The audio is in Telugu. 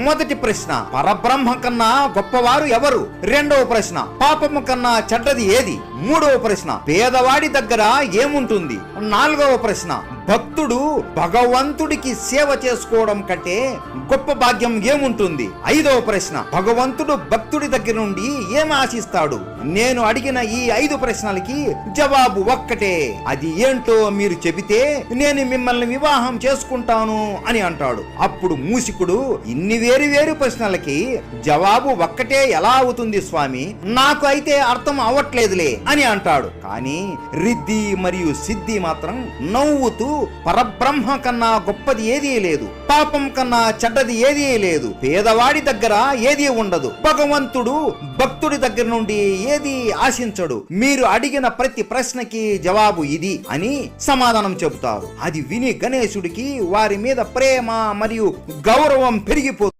మొదటి ప్రశ్న, పరబ్రహ్మ కన్నా గొప్పవారు ఎవరు? రెండవ ప్రశ్న, పాపము కన్నా చెడ్డది ఏది? మూడవ ప్రశ్న, పేదవాడి దగ్గర ఏముంటుంది? నాలుగవ ప్రశ్న, భక్తుడు భగవంతుడికి సేవ చేసుకోవడం కంటే గొప్ప భాగ్యం ఏముంటుంది? ఐదవ ప్రశ్న, భగవంతుడు భక్తుడి దగ్గర నుండి ఏం ఆశిస్తాడు? నేను అడిగిన ఈ 5 ప్రశ్నలకి జవాబు ఒక్కటే. అది ఏంటో మీరు చెబితే నేను మిమ్మల్ని వివాహం చేసుకుంటాను అని అంటాడు. అప్పుడు మూషికుడు, ఇన్ని వేరు ప్రశ్నలకి జవాబు ఒక్కటే ఎలా అవుతుంది స్వామి? నాకు అయితే అర్థం అవ్వట్లేదులే అని అంటాడు. కానీ రిద్ధి మరియు సిద్ధి మాత్రం నవ్వుతూ, పరబ్రహ్మ కన్నా గొప్పది ఏదీ లేదు, పాపం కన్నా చెడ్డది ఏదీ లేదు, పేదవాడి దగ్గర ఏదీ ఉండదు, భగవంతుడు భక్తుడి దగ్గర నుండి ఏది ఆశించడు, మీరు అడిగిన ప్రతి ప్రశ్నకి జవాబు ఇది అని సమాధానం చెబుతారు. అది విని గణేశుడికి వారి మీద ప్రేమ మరియు గౌరవం పెరిగిపోతుంది.